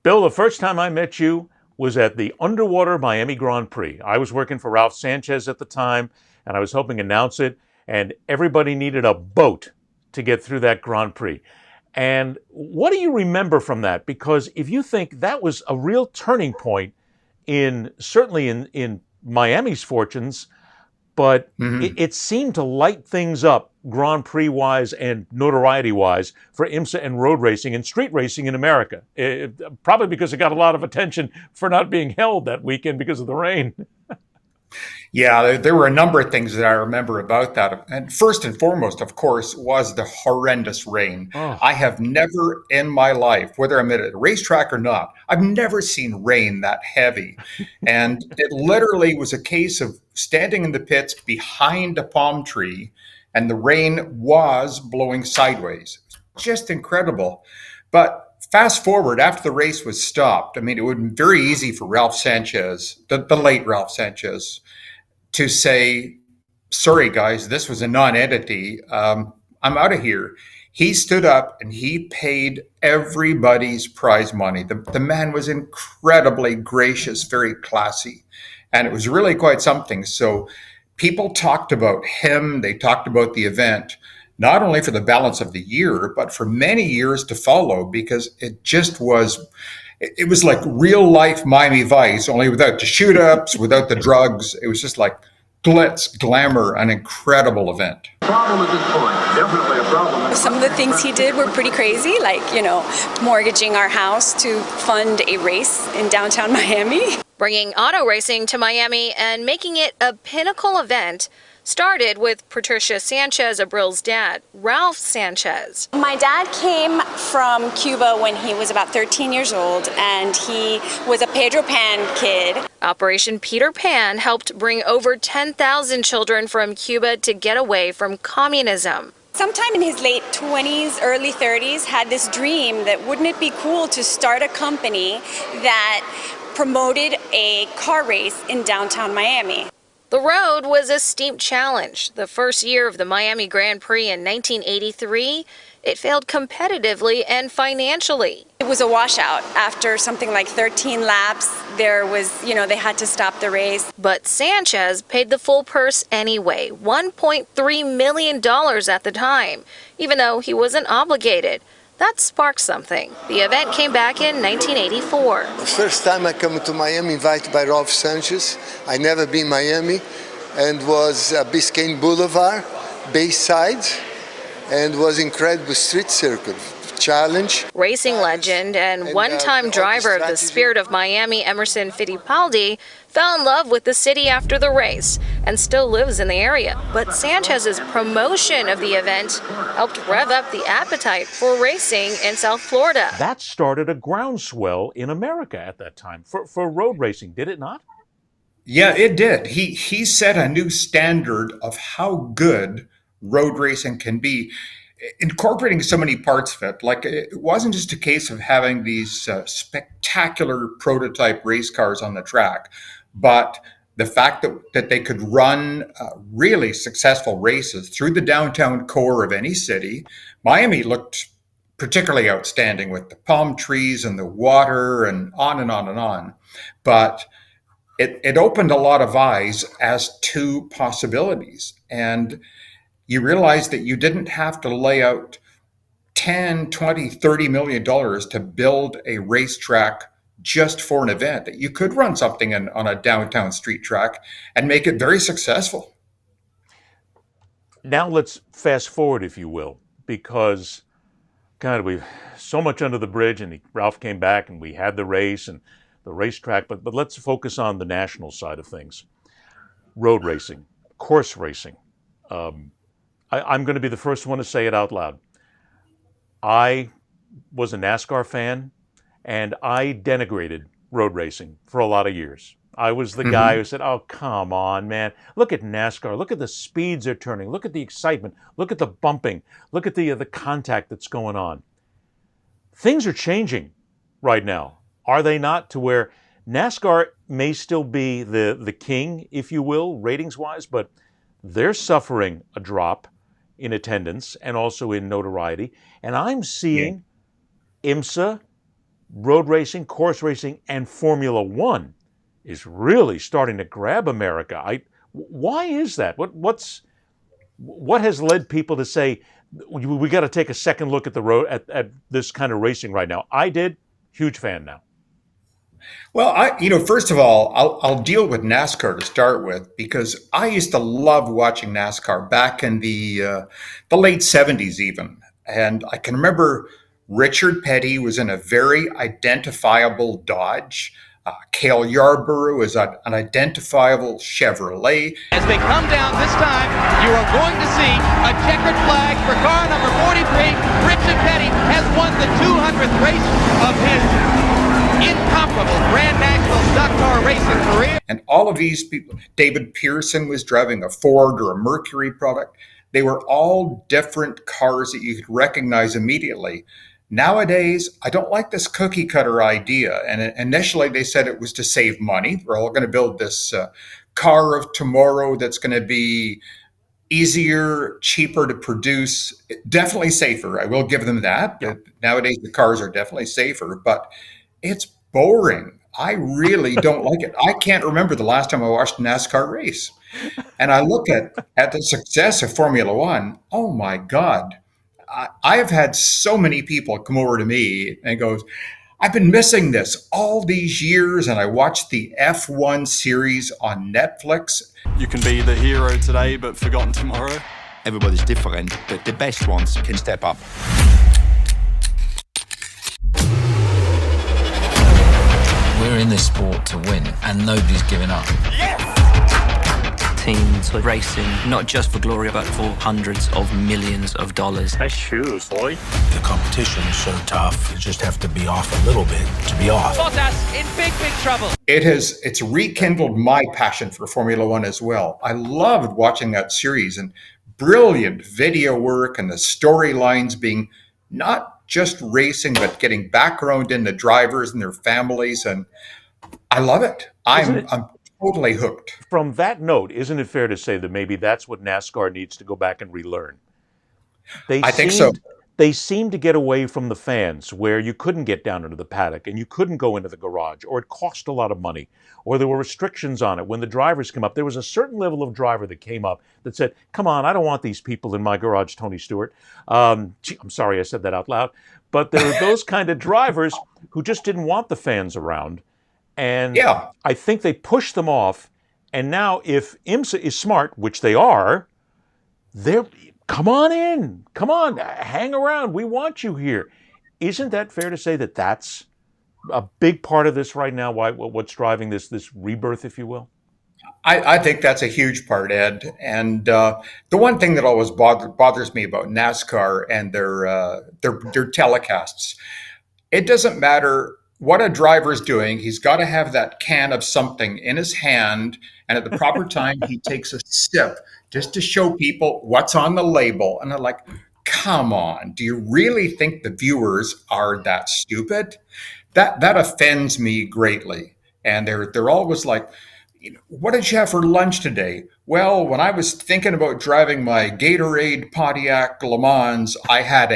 Bill, the first time I met you was at the underwater Miami Grand Prix. I was working for Ralph Sanchez at the time, and I was helping announce it, and everybody needed a boat to get through that Grand Prix. And what do you remember from that? Because if you think that was a real turning point in certainly in Miami's fortunes, but Mhm. it seemed to light things up Grand Prix wise and notoriety wise for IMSA and road racing and street racing in America. Probably because it got a lot of attention for not being held that weekend because of the rain. Yeah, there were a number of things that I remember about that. And first and foremost, of course, was the horrendous rain. I Oh, have never in my life, whether I'm at a racetrack or not, I've never seen rain that heavy. And it literally was a case of standing in the pits behind a palm tree, and the rain was blowing sideways. Just incredible. But fast forward after the race was stopped, I mean, it would have been very easy for Ralph Sanchez, the late Ralph Sanchez, to say, sorry, guys, this was a non entity. I'm out of here. He stood up and he paid everybody's prize money. The man was incredibly gracious, very classy, and it was really quite something. So people talked about him, they talked about the event, not only for the balance of the year, but for many years to follow, because it just was. It was like real life Miami Vice, only without the shoot ups, without the drugs. It was just like glitz, glamour, an incredible event. Problem at this point, definitely a problem. Some of the things he did were pretty crazy, like, mortgaging our house to fund a race in downtown Miami. Bringing auto racing to Miami and making it a pinnacle event started with Patricia Sanchez Abril's dad, Ralph Sanchez. My dad came from Cuba when he was about 13 years old, and he was a Pedro Pan kid. Operation Peter Pan helped bring over 10,000 children from Cuba to get away from communism. Sometime in his late 20s, early 30s, had this dream that wouldn't it be cool to start a company that promoted a car race in downtown Miami. The road was a steep challenge. The first year of the Miami Grand Prix in 1983, it failed competitively and financially. It was a washout. After something like 13 laps, they had to stop the race. But Sanchez paid the full purse anyway, $1.3 million at the time, even though he wasn't obligated. That sparked something. The event came back in 1984. The first time I come to Miami, invited by Ralph Sanchez. I never been Miami, and was Biscayne Boulevard, Bayside, and was incredible street circuit challenge. Racing legend and one-time driver of the Spirit of Miami, Emerson Fittipaldi, fell in love with the city after the race and still lives in the area. But Sanchez's promotion of the event helped rev up the appetite for racing in South Florida. that started a groundswell in America at that time for road racing, did it not? Yeah, it did. He set a new standard of how good road racing can be, incorporating so many parts of it. Like, it wasn't just a case of having these spectacular prototype race cars on the track, but the fact that they could run really successful races through the downtown core of any city. Miami looked particularly outstanding with the palm trees and the water and on and on and on. But it opened a lot of eyes as to possibilities. And you realized that you didn't have to lay out 10, 20, 30 million dollars to build a racetrack just for an event. That you could run something on a downtown street track and make it very successful. Now let's fast forward, if you will, because God, we've so much under the bridge, and Ralph came back, and we had the race and the racetrack. But let's focus on the national side of things: road racing, course racing. I'm going to be the first one to say it out loud. I was a NASCAR fan, and I denigrated road racing for a lot of years. I was the guy who said, "Oh, come on, man! Look at NASCAR. Look at the speeds they're turning. Look at the excitement. Look at the bumping. Look at the contact that's going on." Things are changing right now, are they not? To where NASCAR may still be the king, if you will, ratings wise, but they're suffering a drop in attendance and also in notoriety. And I'm Yeah. seeing IMSA road racing, course racing, and Formula One is really starting to grab America. Why is that? What has led people to say we got to take a second look at the road at this kind of racing right now? I did. Huge fan now. Well, first of all, I'll deal with NASCAR to start with because I used to love watching NASCAR back in the late '70s, even, and I can remember Richard Petty was in a very identifiable Dodge. Cale Yarborough is an identifiable Chevrolet. As they come down this time, you are going to see a checkered flag for car number 43. Richard Petty has won the 200th race of his incomparable Grand National stock car racing career. And all of these people, David Pearson was driving a Ford or a Mercury product. They were all different cars that you could recognize immediately. Nowadays, I don't like this cookie cutter idea. And initially they said it was to save money. We're all going to build this car of tomorrow that's going to be easier, cheaper to produce, definitely safer. I will give them that. Yeah. Nowadays, the cars are definitely safer, but it's boring. I really don't like it. I can't remember the last time I watched a NASCAR race. And I look at the success of Formula One. Oh my God. I have had so many people come over to me and goes, I've been missing this all these years, and I watched the F1 series on Netflix. You can be the hero today, but forgotten tomorrow. Everybody's different, but the best ones can step up. We're in this sport to win, and nobody's giving up. Yes! Teams are racing not just for glory, but for hundreds of millions of dollars. Nice shoes, boy. The competition is so tough, you just have to be off a little bit to be off. Bottas in big trouble. It's rekindled my passion for Formula One as well. I loved watching that series and brilliant video work and the storylines being not just racing, but getting background in the drivers and their families. And I love it. I'm totally hooked. From that note, isn't it fair to say that maybe that's what NASCAR needs to go back and relearn? I think so. They seemed to get away from the fans where you couldn't get down into the paddock and you couldn't go into the garage, or it cost a lot of money, or there were restrictions on it. When the drivers came up, there was a certain level of driver that came up that said, come on, I don't want these people in my garage, Tony Stewart. I'm sorry I said that out loud. But there were those kind of drivers who just didn't want the fans around. And yeah. I think they pushed them off. And now if IMSA is smart, which they are, they're... Come on in. Come on. Hang around. We want you here. Isn't that fair to say that that's a big part of this right now? What's driving this rebirth, if you will? I think that's a huge part, Ed. And the one thing that always bothers me about NASCAR and their telecasts, it doesn't matter what a driver's doing. He's got to have that can of something in his hand, and at the proper time, he takes a sip just to show people what's on the label. And they're like, come on, do you really think the viewers are that stupid? That offends me greatly. And they're always like, what did you have for lunch today? Well, when I was thinking about driving my Gatorade Pontiac Le Mans, I had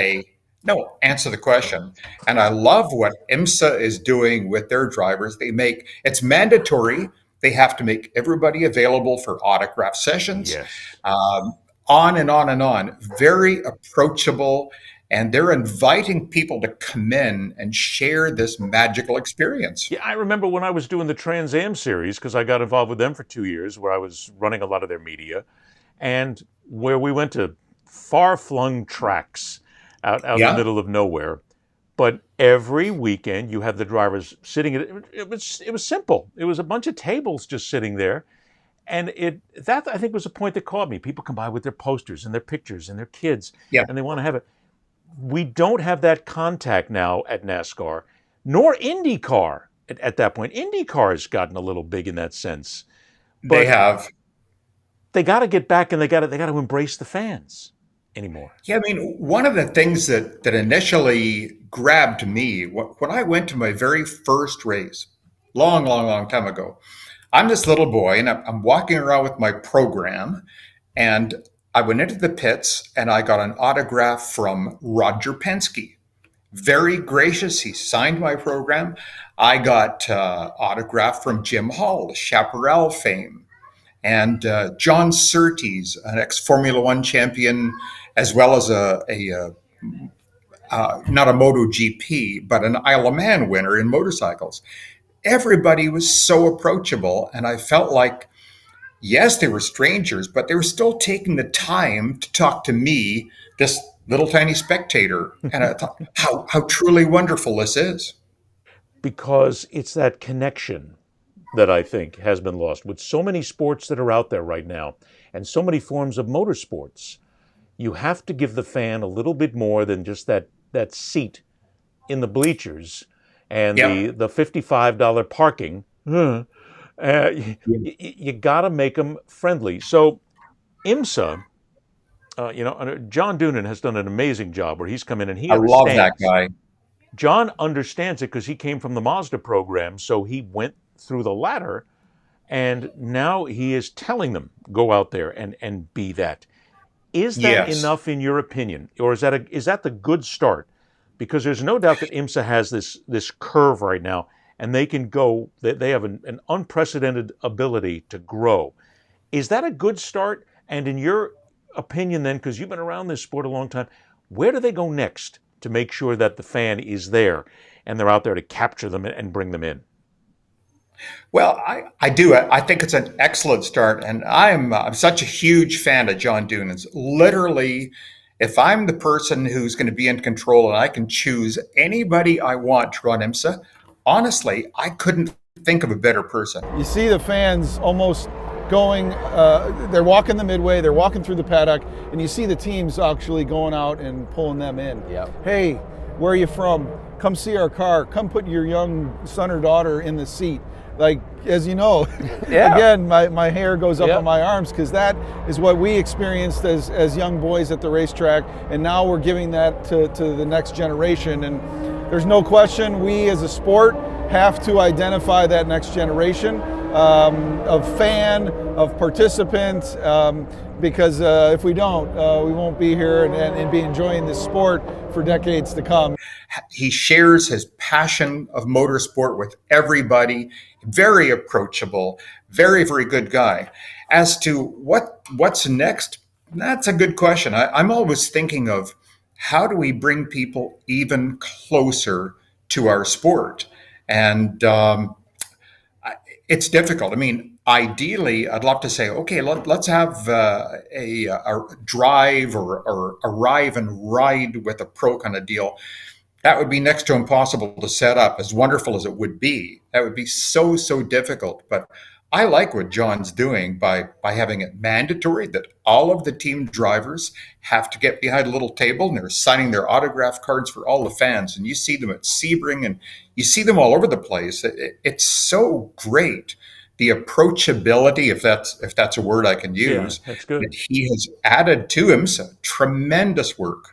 no, answer the question. And I love what IMSA is doing with their drivers. It's mandatory. They have to make everybody available for autograph sessions. Yes. On and on and on. Very approachable. And they're inviting people to come in and share this magical experience. Yeah, I remember when I was doing the Trans Am series, because I got involved with them for 2 years, where I was running a lot of their media, and where we went to far-flung tracks out in the middle of nowhere. But every weekend you have the drivers sitting. It was simple. It was a bunch of tables just sitting there, and that I think was a point that caught me. People come by with their posters and their pictures and their kids, and they want to have it. We don't have that contact now at NASCAR, nor IndyCar at that point. IndyCar has gotten a little big in that sense. But they have. They got to get back, and they got to embrace the fans anymore. Yeah, I mean, one of the things that initially grabbed me when I went to my very first race, long time ago, I'm this little boy and I'm walking around with my program, and I went into the pits and I got an autograph from Roger Penske. very gracious. He signed my program. I got autograph from Jim Hall, the Chaparral fame, and John Surtees, an ex-Formula One champion, as well as not a MotoGP, but an Isle of Man winner in motorcycles. Everybody was so approachable, and I felt like, yes, they were strangers, but they were still taking the time to talk to me, this little tiny spectator. And I thought, how truly wonderful this is. Because it's that connection that I think has been lost with so many sports that are out there right now and so many forms of motorsports. You have to give the fan a little bit more than just that seat in the bleachers and the $55 parking. You got to make them friendly. So IMSA, John Doonan has done an amazing job where he's come in and he understands. I love that guy. John understands it because he came from the Mazda program, so he went through the ladder, and now he is telling them, go out there and be that. Is that enough in your opinion, or is that the good start? Because there's no doubt that IMSA has this curve right now, and they can go. They have an unprecedented ability to grow. Is that a good start? And in your opinion, then, because you've been around this sport a long time, where do they go next to make sure that the fan is there and they're out there to capture them and bring them in? Well, I do. I think it's an excellent start, and I'm such a huge fan of John Doonan's. Literally, if I'm the person who's going to be in control and I can choose anybody I want to run IMSA, honestly, I couldn't think of a better person. You see the fans almost going, they're walking the midway, they're walking through the paddock, and you see the teams actually going out and pulling them in. Yep. Hey, where are you from? Come see our car. Come put your young son or daughter in the seat. Like, as you know, again, my hair goes up on my arms because that is what we experienced as young boys at the racetrack, and now we're giving that to the next generation. And there's no question we as a sport have to identify that next generation of fan, of participant, because if we don't, we won't be here and be enjoying this sport for decades to come. He shares his passion of motorsport with everybody, very approachable, very, very good guy. As to what's next, that's a good question. I'm always thinking of how do we bring people even closer to our sport? And it's difficult. I mean, ideally, I'd love to say, okay, let's have a drive or arrive and ride with a pro kind of deal. That would be next to impossible to set up, as wonderful as it would be. That would be so difficult. But I like what John's doing by having it mandatory that all of the team drivers have to get behind a little table and they're signing their autograph cards for all the fans. And you see them at Sebring and you see them all over the place. It's so great. The approachability, if that's a word I can use, that's good. That he has added to IMSA. Tremendous work.